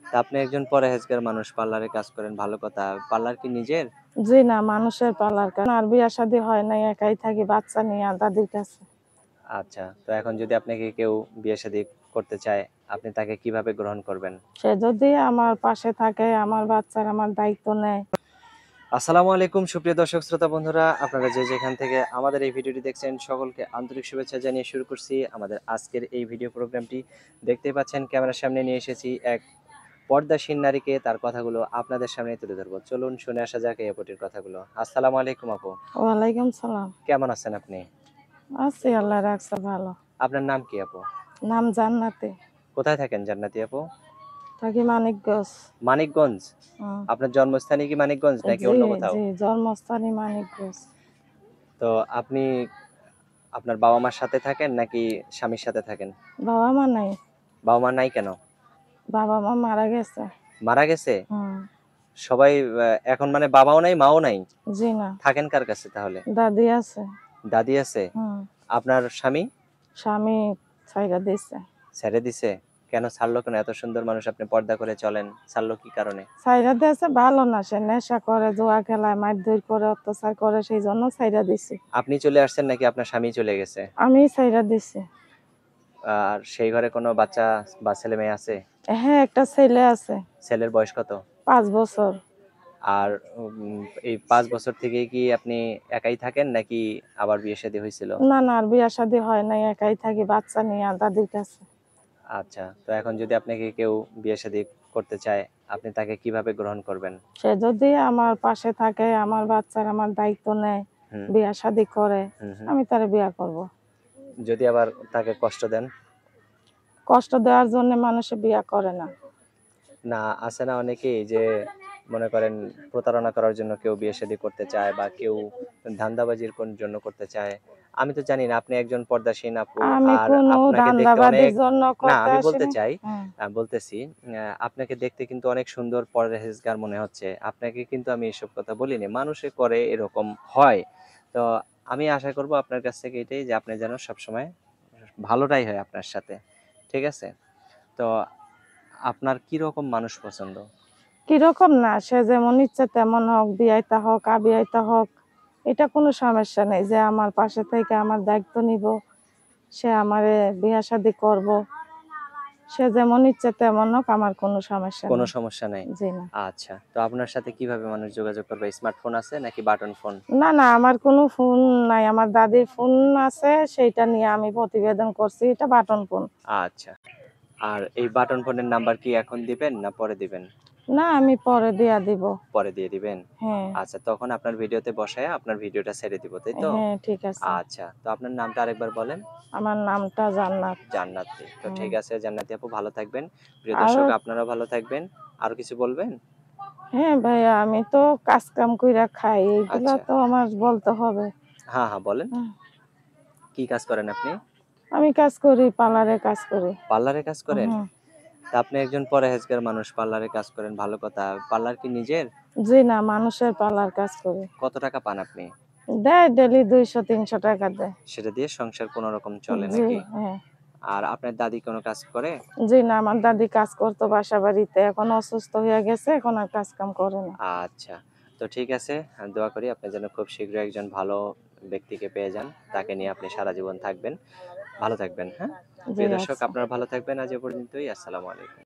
তা আপনি একজন পরহেজগার মানুষ, পার্লারে কাজ করেন, ভালো কথা। পার্লার কি নিজের? জি না, মানুষের পার্লার। কারণ আর বিয়ে শাদী হয় নাই, একাই থাকি বাচ্চা নিয়ে দাদির কাছে। আচ্ছা, তো এখন যদি আপনাকে কেউ বিয়ে শাদী করতে চায়, আপনি তাকে কিভাবে গ্রহণ করবেন? সে যদি আমার পাশে থাকে, আমার বাচ্চার আমার দায়িত্ব নেয়। আসসালামু আলাইকুম সুপ্রিয় দর্শক শ্রোতা বন্ধুরা, আপনারা যে যেখান থেকে আমাদের এই ভিডিওটি দেখছেন সকলকে আন্তরিক শুভেচ্ছা জানিয়ে শুরু করছি আমাদের আজকের এই ভিডিও প্রোগ্রামটি। দেখতেই পাচ্ছেন ক্যামেরার সামনে নিয়ে এসেছি এক পর্দাশীল নারীকে, তার কথাগুলো আপনাদের সামনে তুলে ধরবো। চলুন শুনে আসা যাক এই আপুটির কথাগুলো। আসসালামু আলাইকুম আপু, ওয়ালাইকুম সালাম। কেমন আছেন আপনি? আছি, আল্লাহ রাখছে ভালো। আপনার নাম কি আপু? নাম জান্নাতি। কোথায় থাকেন জান্নাতি আপু? থাকি মানিকগঞ্জ। মানিকগঞ্জ? হুম। আপনার জন্মস্থানই কি মানিকগঞ্জ নাকি জি অন্য কোথাও? জি, জন্মস্থানই মানিকগঞ্জ। তো আপনি আপনার বাবা মার সাথে থাকেন নাকি স্বামীর সাথে থাকেন? বাবা মা নাই। বাবা মা নাই কেন? বাবা মা মারা গেছে। মারা গেছে? হুম। সবাই এখন মানে বাবাও নাই মাও নাই? জি না, থাকেন কার কাছে তাহলে? দাদি আছে। দাদি আছে? হুম। আপনার স্বামী স্বামী ছাইরা দিছে। ছেড়ে দিছে? কেন ছাড়লো কেন? এত সুন্দর মানুষ, আপনি পর্দা করে চলেন, ছাড়লো কি কারণে? ছাইরা দিয়েছে ভালো না, সে নেশা করে, জুয়া খেলায়, মারধর করে, অত্যাচার করে, সেই জন্য ছাইরা দিছি। আপনি চলে আসছেন নাকি আপনার স্বামী চলে গেছে? আমি ছাইরা দিছি। আর সেই ঘরে কোনো বাচ্চা বা ছেলে মেয়ে আছে? হ্যাঁ, একটা ছেলে আছে। ছেলের বয়স কত? 5 বছর। আর এই 5 বছর থেকে কি আপনি একাই থাকেন নাকি আবার বিয়ে শাদী হয়েছিল? না না, আর বিয়া শাদী হয় নাই, একাই থাকি বাচ্চা নিয়ে দাদির কাছে। আচ্ছা, তো এখন যদি আপনাকে কেউ বিয়ে শাদী করতে চায়, আপনি তাকে কিভাবে গ্রহণ করবেন? সে যদি আমার পাশে থাকে, আমার বাচ্চার আমার দায়িত্ব নেয়, হুম বিয়া শাদী করে, হুম হুম। আমি তারে বিয়া করব। যদি আবার তাকে কষ্ট দেন? কষ্ট দেওয়ার জন্য মানুষে বিয়া করে না। না, আছে না অনেকেই যে মনে করেন প্রতারণা করার জন্য কেউ বিয়ে শাদী করতে চায় বা কেউ ধান্দাবাজির জন্য করতে চায়। আমি তো জানি না, আপনি একজন পর্দাশীল আপু। আমি আর কোনো আপনাকে দেখতে ধান্দাবাদের অনেক, জন্য না করতে আমি বলতে আসিনি। চাই, হ্যাঁ। বলতেছি, আপনাকে দেখতে কিন্তু অনেক সুন্দর পরহেজগার মনে হচ্ছে। আপনাকে কিন্তু আমি এসব কথা বলিনি, মানুষে করে এরকম হয়। তো আমি আশা করব আপনার কাছ থেকে এটাই, যে আপনি যেন সবসময় ভালোটাই হয় আপনার সাথে, ঠিক আছে? তো আপনার কি রকম মানুষ পছন্দ? কিরকম না, সে যেমন ইচ্ছে তেমন হোক, বিয়াইতা হোক আবিয়াইতা হোক, এটা কোনো সমস্যা নেই। যে আমার পাশে থেকে আমার দায়িত্ব নিব, সে আমারে বিয়া শাদী করব, সে যেমন ইচ্ছে তেমন হোক, আমার কোনো সমস্যা কোনো নেই। সমস্যা নাই? জি না। আচ্ছা, তো আপনার সাথে কিভাবে মানুষ যোগাযোগ করবে? স্মার্টফোন আছে নাকি বাটন ফোন? না না, আমার কোনো ফোন নাই, আমার দাদির ফোন আছে, সেইটা নিয়ে আমি প্রতিবেদন করছি, এটা বাটন ফোন। আচ্ছা, আর এই বাটন ফোনের নাম্বার কি এখন দিবেন না পরে দিবেন? না, আমি পরে দিয়া দিব। পরে দিয়ে দিবেন? হ্যাঁ। আচ্ছা, তখন আপনার ভিডিওতে বসায় আপনার ভিডিওটা ছেড়ে দিব, তাই তো? হ্যাঁ, ঠিক আছে। আচ্ছা, তো আপনার নামটা আরেকবার বলেন। আমার নামটা জান্নাত। জান্নাতি। তো হুম। ঠিক আছে জান্নাতি আপু, ভালো থাকবেন। প্রিয় আরো। দর্শক আপনারাও ভালো থাকবেন। আরো কিছু বলবেন? হ্যাঁ ভাইয়া, আমি তো কাজ কাম কইরা খাই, এইগুলা আচ্ছা, তো আমার বলতে হবে। হ্যাঁ হ্যাঁ বলেন। হুম। কি কাজ করেন আপনি? আমি কাজ করি, পার্লারে কাজ করি। পার্লারে কাজ করেন? হুম। তা আপনি একজন পরহেজগার মানুষ, পার্লারে কাজ করেন, ভালো কথা। পার্লার কি নিজের? জি না, মানুষের পার্লার কাজ করি। কত টাকা পান আপনি? দেয় ডেলি 200-300 টাকা দেয়। সেটা দিয়ে সংসার কোন রকম চলে জি। নাকি? হ্যাঁ। আর আপনার দাদি কোনো কাজ করে? জি না, আমার দাদি কাজ করতো বাসা বাড়িতে, এখন অসুস্থ হয়ে গেছে, এখন আর কাজ কাম করে না। আচ্ছা, তো ঠিক আছে। দোয়া করি আপনি যেন খুব শীঘ্রই একজন ভালো ব্যক্তিকে পেয়ে যান। তাকে নিয়ে আপনি সারা জীবন থাকবেন। ভালো থাকবেন, হ্যাঁ? জি প্রিয় দর্শক আচ্ছা। আপনারা ভালো থাকবেন। আজ এ পর্যন্তই। আসসালামু আলাইকুম।